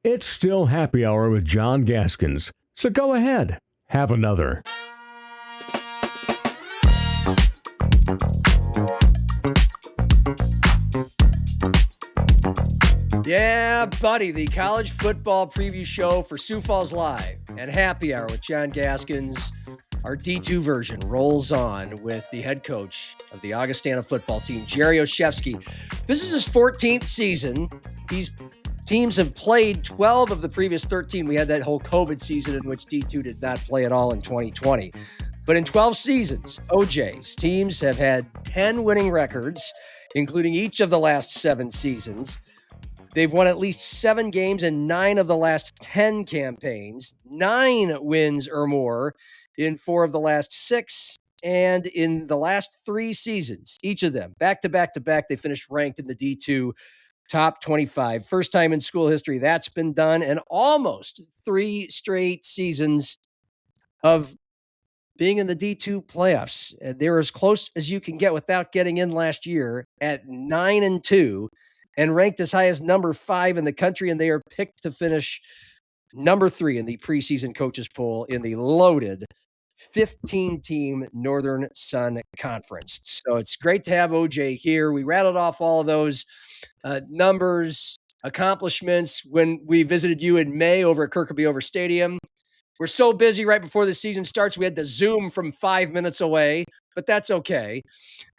It's still happy hour with John Gaskins, so go ahead, have another. Yeah, buddy, the college football preview show for Sioux Falls Live and Happy Hour with John Gaskins. Our D2 version rolls on with the head coach of the Augustana football team, Jerry Olszewski. This is his 14th season. These teams have played 12 of the previous 13. We had that whole COVID season in which D2 did not play at all in 2020. But in 12 seasons, OJ's teams have had 10 winning records, including each of the last 7 seasons. They've won at least 7 games in 9 of the last 10 campaigns, 9 wins or more in 4 of the last 6, and in the last 3 seasons, each of them, back to back to back, they finished ranked in the D2 top 25. First time in school history that's been done, and almost 3 straight seasons of being in the D2 playoffs. They're as close as you can get without getting in last year at 9-2. And ranked as high as number 5 in the country, and they are picked to finish number 3 in the preseason coaches poll in the loaded 15-team Northern Sun Conference. So it's great to have OJ here. We rattled off all of those numbers, accomplishments when we visited you in May over at Kirkby Over Stadium. We're so busy right before the season starts, we had to Zoom from 5 minutes away, but that's okay.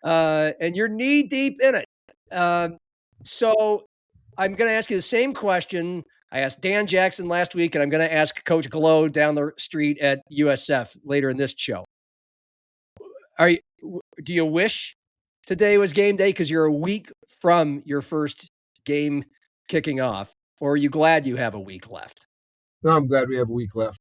And you're knee deep in it. So I'm going to ask you the same question I asked Dan Jackson last week, and I'm going to ask Coach Glow down the street at USF later in this show. Do you wish today was game day because you're a week from your first game kicking off, or are you glad you have a week left? No, I'm glad we have a week left.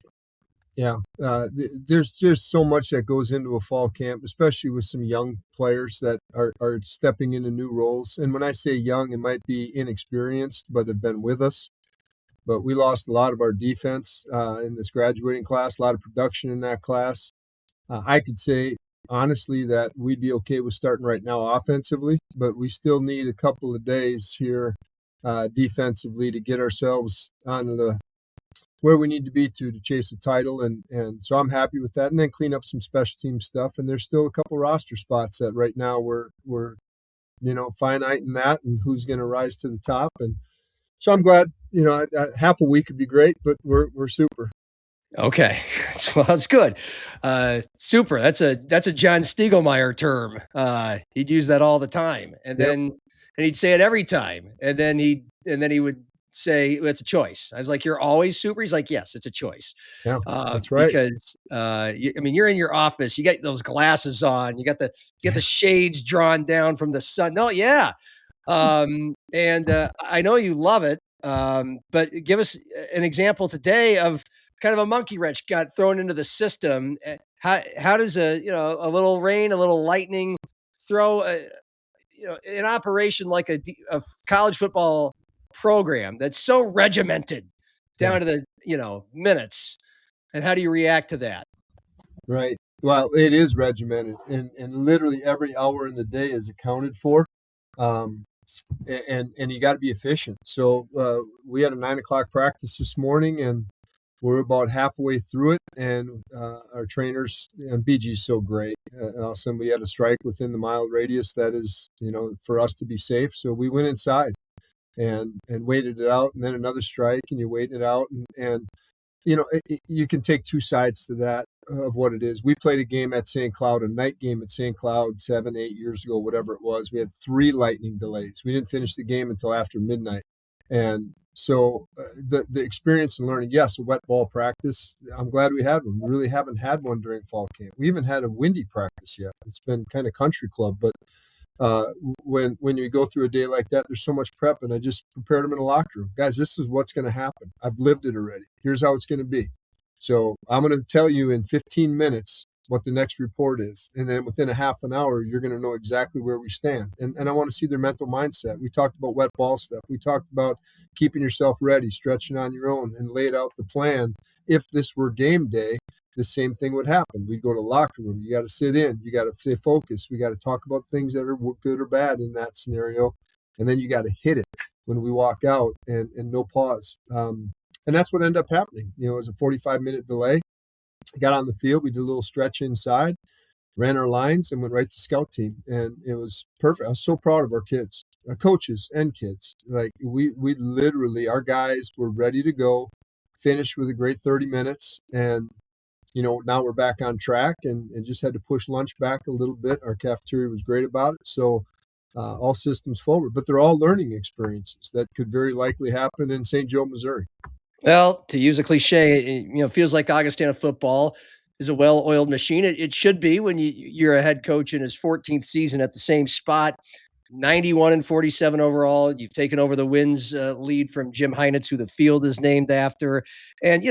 Yeah, there's just so much that goes into a fall camp, especially with some young players that are stepping into new roles. And when I say young, it might be inexperienced, but have been with us. But we lost a lot of our defense in this graduating class, a lot of production in that class. I could say, honestly, that we'd be okay with starting right now offensively, but we still need a couple of days here defensively to get ourselves onto the where we need to be to chase a title. And so I'm happy with that. And then clean up some special team stuff. And there's still a couple roster spots that right now we're finite in that and who's going to rise to the top. And so I'm glad, half a week would be great, but we're super. Okay. Well, that's good. Super. That's a John Stiegelmeier term. He'd use that all the time. And then he'd say it every time. And then he would say it's a choice. I was like, you're always super. He's like, yes, it's a choice. Yeah, that's right. Because you're in your office, you got those glasses on, you got the shades drawn down from the sun. No, yeah. And I know you love it. But give us an example today of kind of a monkey wrench got thrown into the system. How does a little rain, a little lightning throw an operation like a college football program that's so regimented down to the minutes, and how do you react to that? Right. Well, it is regimented, and literally every hour in the day is accounted for, and you got to be efficient. So we had a 9:00 practice this morning, and we're about halfway through it, and our trainers, and BG's so great. Also, we had a strike within the mile radius that is, for us to be safe. So we went inside and waited it out, and then another strike, and you wait it out, and you can take two sides to that of what it is. We played a game at St. Cloud, a night game at St. Cloud 7-8 years ago, whatever it was. We had 3 lightning delays. We didn't finish the game until after midnight. And so the experience and learning, yes, a wet ball practice, I'm glad we had one. We really haven't had one during fall camp. We haven't had a windy practice yet. It's been kind of country club, but when you go through a day like that, there's so much prep, and I just prepared them in the locker room. Guys, this is what's going to happen. I've lived it already. Here's how it's going to be. So I'm going to tell you in 15 minutes what the next report is. And then within a half an hour, you're going to know exactly where we stand. And I want to see their mental mindset. We talked about wet ball stuff. We talked about keeping yourself ready, stretching on your own, and laid out the plan. If this were game day, the same thing would happen. We'd go to the locker room. You got to sit in. You got to stay focused. We got to talk about things that are good or bad in that scenario. and then you got to hit it when we walk out, and no pause. And that's what ended up happening. It was a 45-minute delay. Got on the field, we did a little stretch inside, ran our lines, and went right to scout team, and it was perfect. I was so proud of our kids, our coaches and kids. Like we literally, our guys were ready to go, finished with a great 30 minutes, and now we're back on track, and just had to push lunch back a little bit. Our cafeteria was great about it, so all systems forward. But they're all learning experiences that could very likely happen in St. Joe, Missouri. Well, to use a cliche, it feels like Augustana football is a well-oiled machine. It should be when you're a head coach in his 14th season at the same spot. 91-47 overall. You've taken over the wins lead from Jim Heinitz, who the field is named after. And,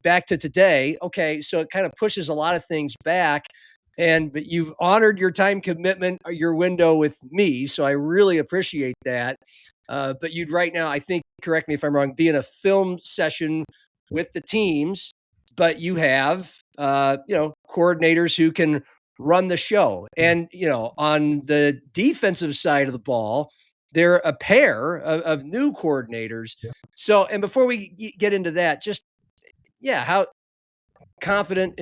back to today, okay, so it kind of pushes a lot of things back. But you've honored your time commitment, your window with me. So I really appreciate that. But you'd right now, I think, correct me if I'm wrong, be in a film session with the teams, but you have, coordinators who can run the show. And, on the defensive side of the ball, they're a pair of new coordinators. Yeah. So, and before we get into that, just, how confident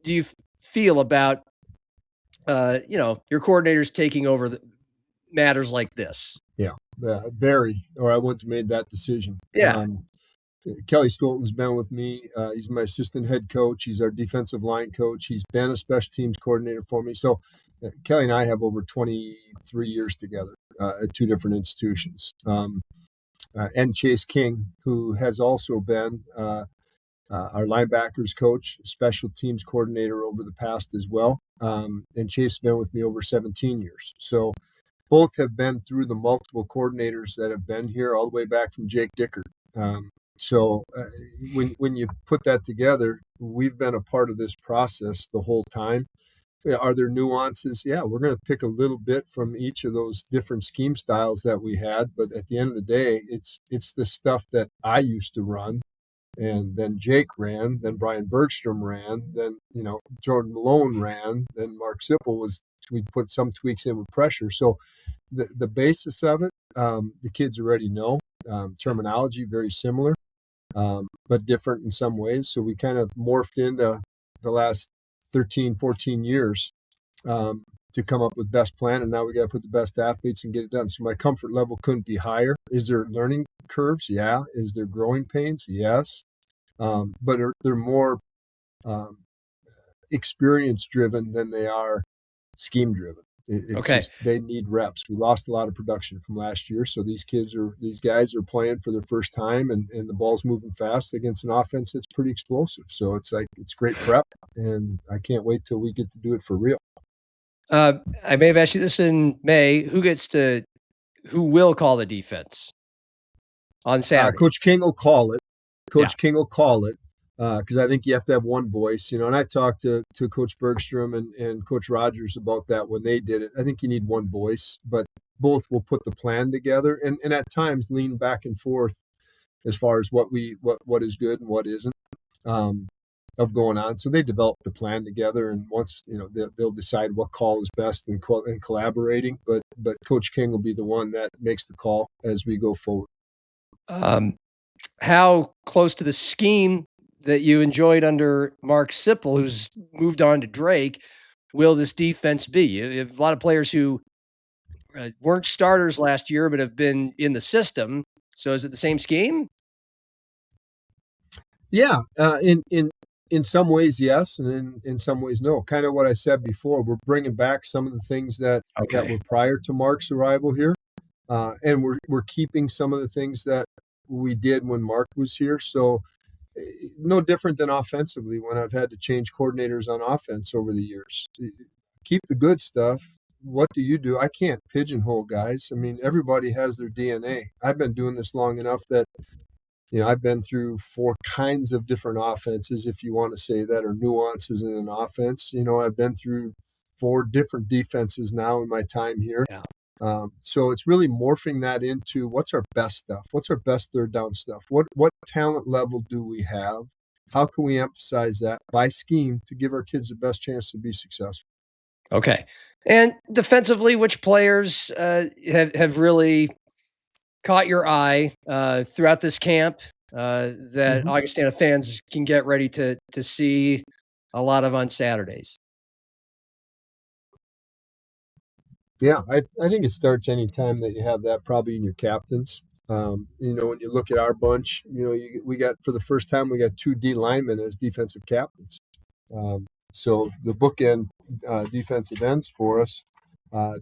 do you feel about, your coordinators taking over matters like this? Yeah, very, or I wouldn't have made that decision. Yeah. Kelly Skolton's been with me. He's my assistant head coach. He's our defensive line coach. He's been a special teams coordinator for me. So Kelly and I have over 23 years together at two different institutions. And Chase King, who has also been our linebackers coach, special teams coordinator over the past as well. And Chase has been with me over 17 years. So both have been through the multiple coordinators that have been here all the way back from Jake Dickert. So when you put that together, we've been a part of this process the whole time. Are there nuances? Yeah, we're going to pick a little bit from each of those different scheme styles that we had. But at the end of the day, it's the stuff that I used to run, and then Jake ran, then Brian Bergstrom ran, then Jordan Malone ran, then Mark Sipple we put some tweaks in with pressure. So the basis of it, the kids already know. Terminology very similar, but different in some ways. So we kind of morphed into the last 13, 14 years to come up with best plan, and now we got to put the best athletes and get it done. So my comfort level couldn't be higher. Is there learning curves? Yeah. Is there growing pains? Yes. But they're more experience driven than they are scheme driven. It's just, they need reps. We lost a lot of production from last year, so these guys are playing for their first time, and the ball's moving fast against an offense that's pretty explosive. So it's great prep, and I can't wait till we get to do it for real. I may have asked you this in May. Who will call the defense on Saturday? Coach King will call it. King will call it. Because I think you have to have one voice, and I talked to Coach Bergstrom and Coach Rogers about that when they did it. I think you need one voice, but both will put the plan together and at times lean back and forth as far as what is good and what isn't of going on. So they develop the plan together, and once they'll decide what call is best in collaborating. But Coach King will be the one that makes the call as we go forward. How close to the scheme that you enjoyed under Mark Sipple, who's moved on to Drake, will this defense be? You have a lot of players who weren't starters last year, but have been in the system. So is it the same scheme? Yeah, in some ways, yes, and in some ways, no. Kind of what I said before. We're bringing back some of the things that were prior to Mark's arrival here, and we're keeping some of the things that we did when Mark was here. So no different than offensively when I've had to change coordinators on offense over the years. Keep the good stuff. What do you do? I can't pigeonhole guys. I mean, everybody has their DNA. I've been doing this long enough that I've been through 4 kinds of different offenses, if you want to say that, or nuances in an offense. I've been through 4 different defenses now in my time here. Yeah. So it's really morphing that into what's our best stuff? What's our best third down stuff? What talent level do we have? How can we emphasize that by scheme to give our kids the best chance to be successful? Okay. And defensively, which players have really caught your eye throughout this camp that Mm-hmm. Augustana fans can get ready to see a lot of on Saturdays? Yeah, I think it starts any time that you have that probably in your captains. When you look at our bunch, we got for the first time we got two D linemen as defensive captains. So the bookend defensive ends for us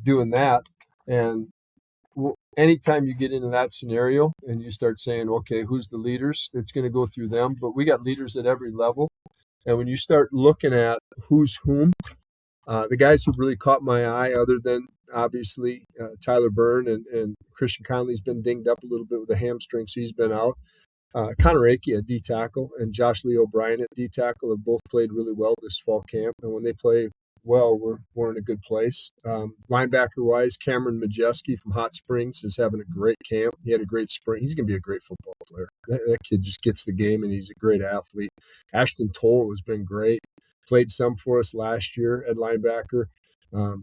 doing that, and anytime you get into that scenario and you start saying, okay, who's the leaders? It's going to go through them, but we got leaders at every level. And when you start looking at who's whom, the guys who've really caught my eye, other than obviously Tyler Byrne and Christian Conley's been dinged up a little bit with a hamstring, so he's been out. Connor Akey at D tackle and Josh Lee O'Brien at D tackle have both played really well this fall camp. And when they play well, we're in a good place. Linebacker wise, Cameron Majeski from Hot Springs is having a great camp. He had a great spring. He's going to be a great football player. That kid just gets the game, and he's a great athlete. Ashton Toll has been great. Played some for us last year at linebacker.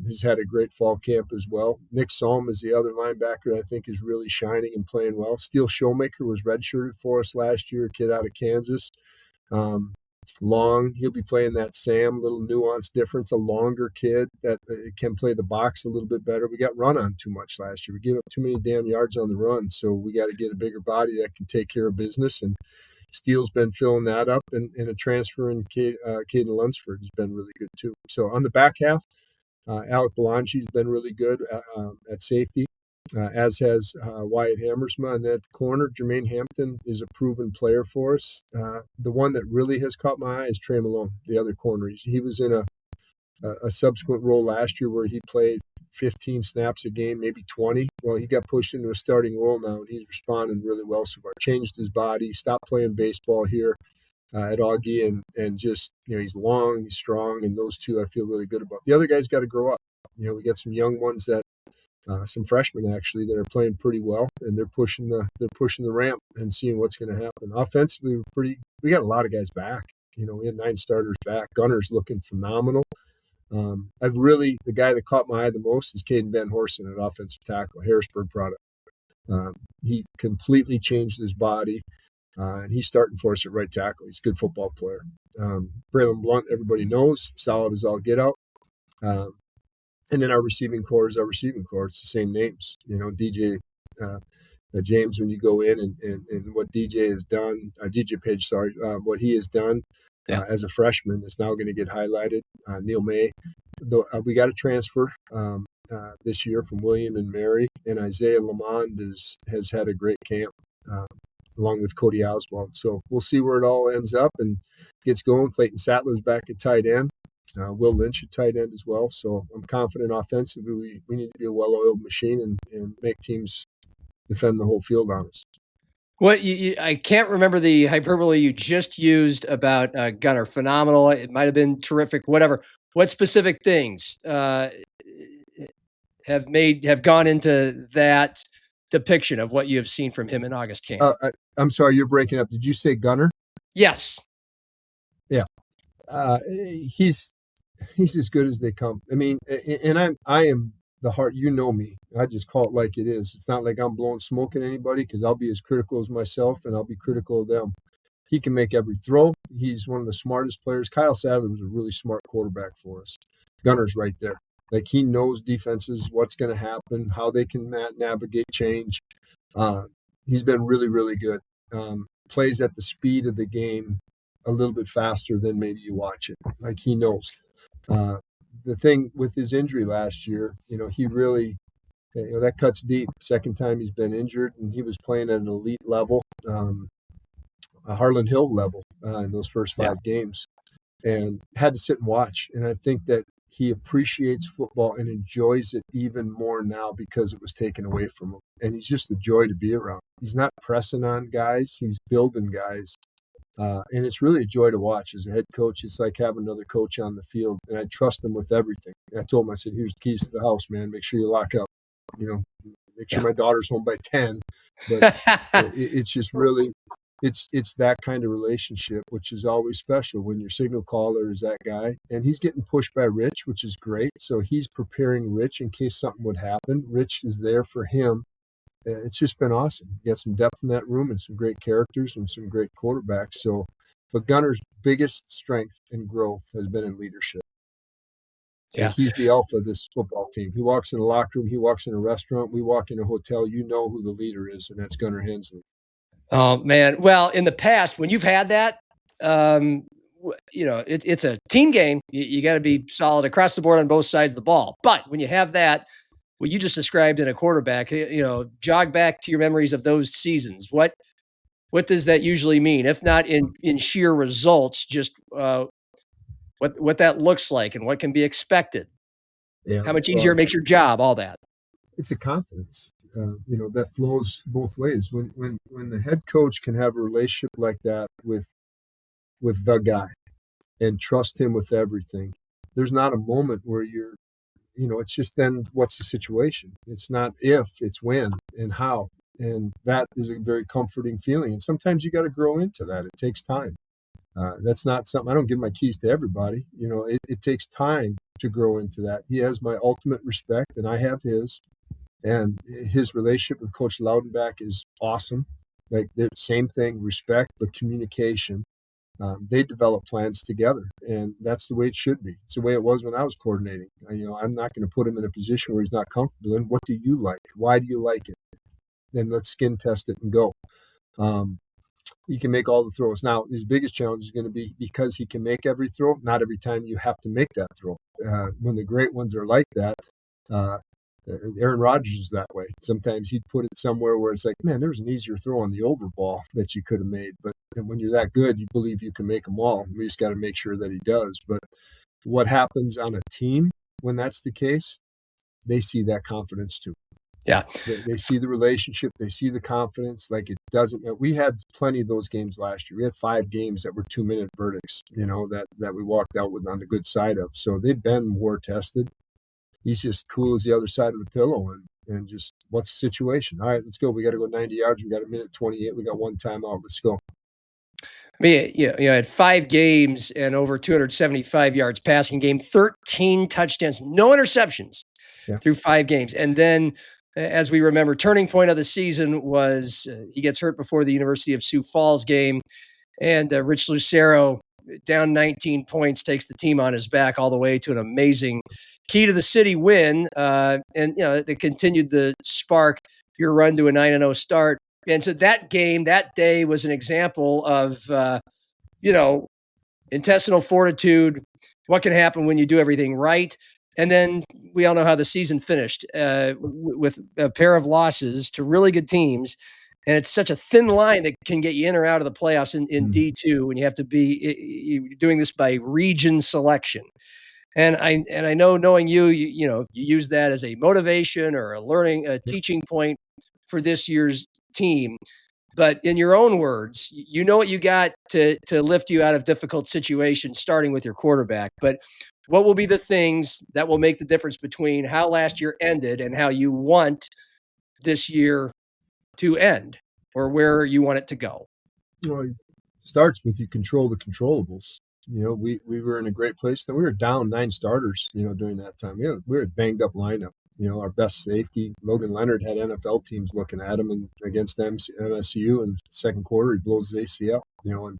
He's had a great fall camp as well. Nick Salm is the other linebacker I think is really shining and playing well. Steele Showmaker was redshirted for us last year, a kid out of Kansas. Long, he'll be playing that Sam, little nuance difference, a longer kid that can play the box a little bit better. We got run on too much last year. We gave up too many damn yards on the run, so we got to get a bigger body that can take care of business. And Steele's been filling that up, and a transfer in Caden Lunsford has been really good too. So on the back half, Alec Belange's been really good at safety, as has Wyatt Hammersma. And at the corner, Jermaine Hampton is a proven player for us. The one that really has caught my eye is Trey Malone, the other corner. He was in a subsequent role last year where he played 15 snaps a game, maybe 20. Well, he got pushed into a starting role now, and he's responding really well so far. Changed his body, stopped playing baseball here at Augie, and just, he's long, he's strong, and those two I feel really good about. The other guys got to grow up. We got some young ones that, some freshmen actually, that are playing pretty well, and they're pushing the ramp and seeing what's going to happen. Offensively, we got a lot of guys back. We had 9 starters back. Gunner's looking phenomenal. The guy that caught my eye the most is Caden Van Horsen at offensive tackle, Harrisburg product. He completely changed his body. And he's starting for us at right tackle. He's a good football player. Braylon Blunt, everybody knows, solid as all get out. And then our receiving core is our receiving core. It's the same names. DJ James, when you go in and what DJ has done, DJ Page, what he has done as a freshman is now going to get highlighted. Neil May, we got a transfer this year from William and Mary, and Isaiah Lamond has had a great camp. Along with Cody Oswald. So we'll see where it all ends up and gets going. Clayton Sattler's back at tight end. Will Lynch at tight end as well. So I'm confident offensively we need to be a well-oiled machine and make teams defend the whole field on us. Well, I can't remember the hyperbole you just used about Gunnar. Phenomenal. It might have been terrific, whatever. What specific things have gone into that depiction of what you have seen from him in August camp? I'm sorry, you're breaking up. Did you say Gunnar? Yes. Yeah. He's as good as they come. I mean, and I am the heart. You know me. I just call it like it is. It's not like I'm blowing smoke at anybody, because I'll be as critical as myself, and I'll be critical of them. He can make every throw. He's one of the smartest players. Kyle Sadler was a really smart quarterback for us. Gunner's right there. Like, he knows defenses, what's going to happen, how they can navigate change. He's been really, really good. Plays at the speed of the game a little bit faster than maybe you watch it. Like, he knows. The thing with his injury last year, he really, that cuts deep. Second time he's been injured, and he was playing at an elite level, a Harlan Hill level in those first 5 games, and had to sit and watch. And I think that he appreciates football and enjoys it even more now because it was taken away from him. And he's just a joy to be around. He's not pressing on guys. He's building guys. And it's really a joy to watch as a head coach. It's like having another coach on the field. And I trust him with everything. And I told him, I said, here's the keys to the house, man. Make sure you lock up. Make sure my daughter's home by 10. But it's just really it's that kind of relationship, which is always special when your signal caller is that guy. And he's getting pushed by Rich, which is great. So he's preparing Rich in case something would happen. Rich is there for him. It's just been awesome. You got some depth in that room and some great characters and some great quarterbacks. So, but Gunner's biggest strength and growth has been in leadership. Yeah. And he's the alpha of this football team. He walks in a locker room, he walks in a restaurant, we walk in a hotel, you know who the leader is, and that's Gunnar Hensley. Oh, man. Well, in the past, when you've had that, it's a team game. You got to be solid across the board on both sides of the ball. But when you have that, what you just described in a quarterback, jog back to your memories of those seasons. What does that usually mean? If not in sheer results, just what that looks like and what can be expected. Yeah, How much easier it makes your job, all that. It's a confidence, that flows both ways. When the head coach can have a relationship like that with the guy and trust him with everything, there's not a moment where it's just then what's the situation? It's not if, it's when and how. And that is a very comforting feeling. And sometimes you got to grow into that. It takes time. That's not something, I don't give my keys to everybody. It takes time to grow into that. He has my ultimate respect and I have his. And his relationship with Coach Loudenback is awesome. Like, the same thing, respect, but communication. They develop plans together, and that's the way it should be. It's the way it was when I was coordinating. I'm not going to put him in a position where he's not comfortable in. What do you like? Why do you like it? Then let's skin test it and go. He can make all the throws. Now, his biggest challenge is going to be, because he can make every throw, not every time you have to make that throw. When the great ones are like that, Aaron Rodgers is that way. Sometimes he'd put it somewhere where it's like, man, there's an easier throw on the over ball that you could have made. But when you're that good, you believe you can make them all. We just got to make sure that he does. But what happens on a team when that's the case, they see that confidence too. Yeah. They see the relationship. They see the confidence. Like, it doesn't. We had plenty of those games last year. We had 5 games that were 2-minute verdicts, that we walked out with on the good side of. So they've been war tested. He's just cool as the other side of the pillow and just, what's the situation? All right, let's go. We got to go 90 yards. We got a minute 28. We got 1 timeout. Let's go. I mean, had 5 games and over 275 yards passing game, 13 touchdowns, no interceptions through 5 games. And then, as we remember, turning point of the season was he gets hurt before the University of Sioux Falls game, and Rich Lucero, down 19 points, takes the team on his back all the way to an amazing key to the city win. They continued the spark your run to a 9-0 start. And so that game, that day, was an example of, intestinal fortitude, what can happen when you do everything right. And then we all know how the season finished with a pair of losses to really good teams. And it's such a thin line that can get you in or out of the playoffs in D2 when you have to be doing this by region selection. And I know, knowing you use that as a motivation or a teaching point for this year's team. But in your own words, you know what you got to lift you out of difficult situations, starting with your quarterback. But what will be the things that will make the difference between how last year ended and how you want this year to end, or where you want it to go? Well, it starts with, you control the controllables. We were in a great place. Then we were down 9 starters, during that time. We were a banged up lineup. Our best safety, Logan Leonard, had NFL teams looking at him, and against MSU in the second quarter, he blows his ACL. And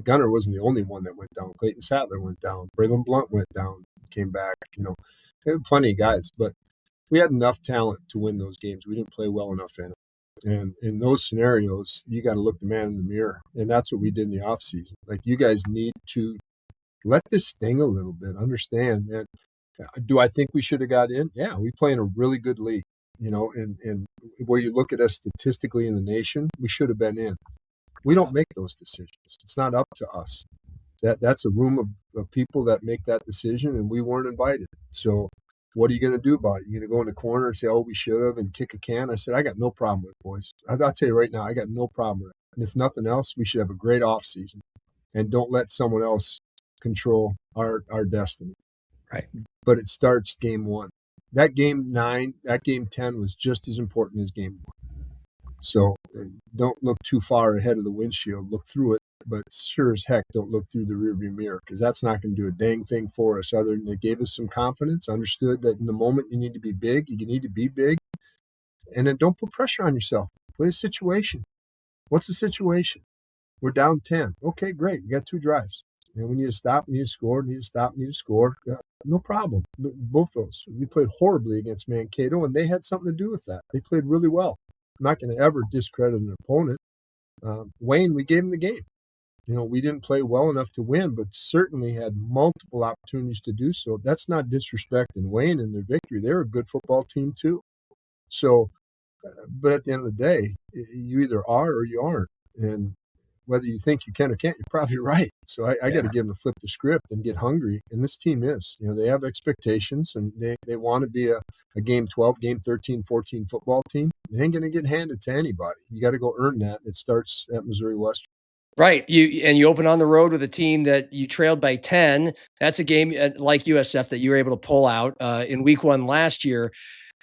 Gunnar wasn't the only one that went down. Clayton Sattler went down. Braylon Blunt went down, came back. There were plenty of guys, but we had enough talent to win those games. We didn't play well enough in it. And in those scenarios, you got to look the man in the mirror. And that's what we did in the offseason. Like, you guys need to let this sting a little bit. Understand that. Do I think we should have got in? Yeah, we play in a really good league, and where you look at us statistically in the nation, we should have been in. We don't make those decisions. It's not up to us. That's a room of people that make that decision, and we weren't invited. So what are you going to do about it? You're going to go in the corner and say, oh, we should have, and kick a can? I said, I got no problem with it, boys. I'll tell you right now, I got no problem with it. And if nothing else, we should have a great offseason, and don't let someone else control our destiny. Right. But it starts game 1. That game 9, that game 10 was just as important as game 1. So don't look too far ahead of the windshield. Look through it, but sure as heck don't look through the rearview mirror, because that's not going to do a dang thing for us other than it gave us some confidence, understood that in the moment you need to be big, you need to be big, and then don't put pressure on yourself. Play a situation. What's the situation? We're down 10. Okay, great. We got 2 drives. And we need to stop, we need to score, need to stop, need to score. No problem. Both those. We played horribly against Mankato, and they had something to do with that. They played really well. I'm not going to ever discredit an opponent. Wayne, we gave him the game. We didn't play well enough to win, but certainly had multiple opportunities to do so. That's not disrespecting Wayne and their victory. They're a good football team too. So, but at the end of the day, you either are or you aren't. And whether you think you can or can't, you're probably right. So I got to give them to flip the script and get hungry. And this team is, they have expectations, and they want to be a game 12, game 13, 14 football team. They ain't going to get handed to anybody. You got to go earn that. It starts at Missouri Western. Right. You open on the road with a team that you trailed by 10. That's a game like USF that you were able to pull out in week 1 last year.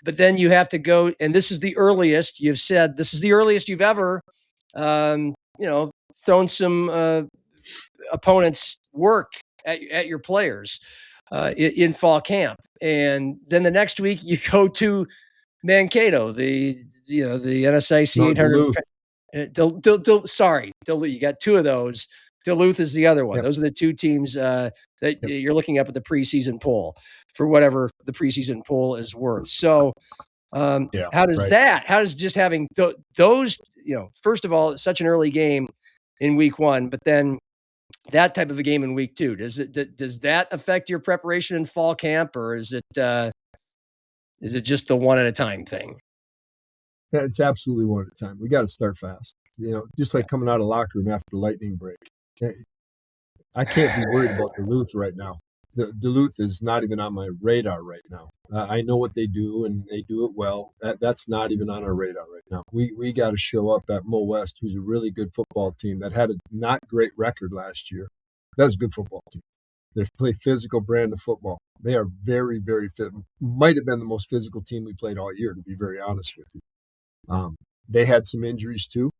But then you have to go, and this is the earliest you've said, this is the earliest you've ever, thrown some opponents' work at your players in fall camp. And then the next week you go to Mankato, the NSIC 800. Duluth. You got 2 of those. Duluth is the other one. Yep. Those are the 2 teams that you're looking up at the preseason poll for whatever the preseason poll is worth. So, how does just having those, first of all, it's such an early game in week 1, but then that type of a game in week 2, does that affect your preparation in fall camp, or is it just the one at a time thing? Yeah, it's absolutely one at a time. We got to start fast. Just like coming out of locker room after the lightning break. Okay. I can't be worried about Duluth right now. Duluth is not even on my radar right now. I know what they do, and they do it well. That's not even on our radar right now. We got to show up at Mo West, who's a really good football team that had a not great record last year. That's a good football team. They play physical brand of football. They are very, very fit. Might have been the most physical team we played all year, to be very honest with you. They had some injuries too.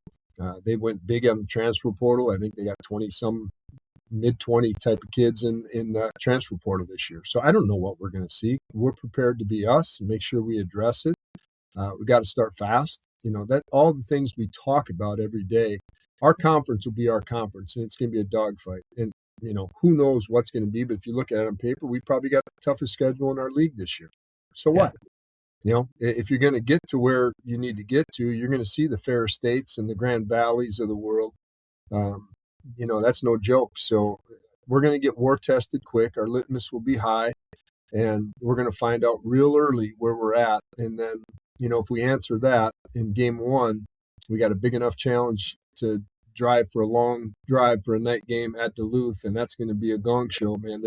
They went big on the transfer portal. I think they got 20-some, mid-20 type of kids in the transfer portal this year. So I don't know what we're going to see. We're prepared to be us and make sure we address it. We got to start fast. That all the things we talk about every day. Our conference will be our conference, and it's going to be a dogfight. And who knows what's going to be. But if you look at it on paper, we probably got the toughest schedule in our league this year. So what? If you're going to get to where you need to get to, you're going to see the Ferris States and the Grand Valleys of the world. That's no joke. So we're going to get war tested quick. Our litmus will be high, and we're going to find out real early where we're at. And then, if we answer that in game 1, we got a big enough challenge to drive for a long drive for a night game at Duluth, and that's going to be a gong show, man.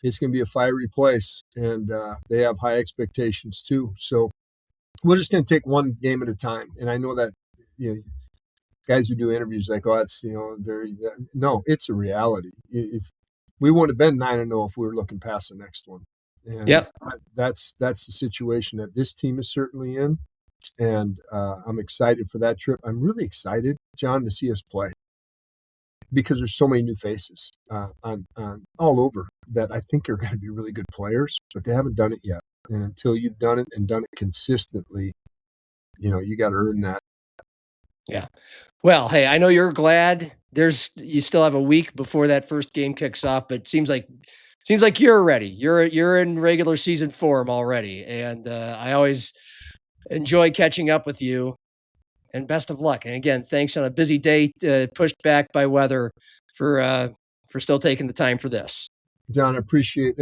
It's going to be a fiery place, and they have high expectations too. So we're just going to take one game at a time. And I know that, guys who do interviews like, oh, it's, no, it's a reality. If we wouldn't have been 9-0 if we were looking past the next one. And that's the situation that this team is certainly in. And I'm excited for that trip. I'm really excited, John, to see us play, because there's so many new faces on all over that I think are going to be really good players, but they haven't done it yet. And until you've done it and done it consistently, you got to earn that. Yeah. Well, hey, I know you're glad you still have a week before that first game kicks off, but it seems like you're ready. You're in regular season form already. And I always enjoy catching up with you, and best of luck. And again, thanks on a busy day, pushed back by weather, for still taking the time for this. John, I appreciate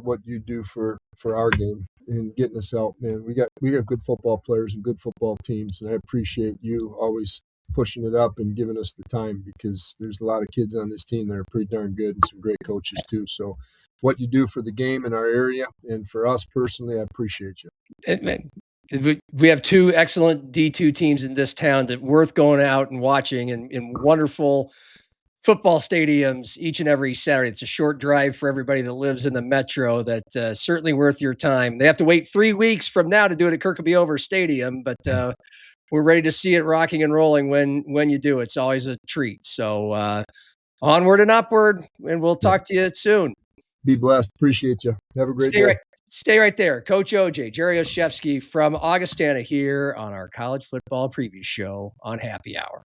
what you do for our game and getting us out, man. We got good football players and good football teams, and I appreciate you always pushing it up and giving us the time, because there's a lot of kids on this team that are pretty darn good and some great coaches too. So what you do for the game in our area and for us personally, I appreciate you. We have 2 excellent D2 teams in this town that worth going out and watching, and wonderful football stadiums each and every Saturday. It's a short drive for everybody that lives in the metro. That certainly worth your time. They have to wait 3 weeks from now to do it at Kirkby Over Stadium, but we're ready to see it rocking and rolling when you do. It's always a treat. So onward and upward, and we'll talk to you soon. Be blessed. Appreciate you. Have a great day. Stay right there. Coach OJ, Jerry Olszewski from Augustana here on our college football preview show on Happy Hour.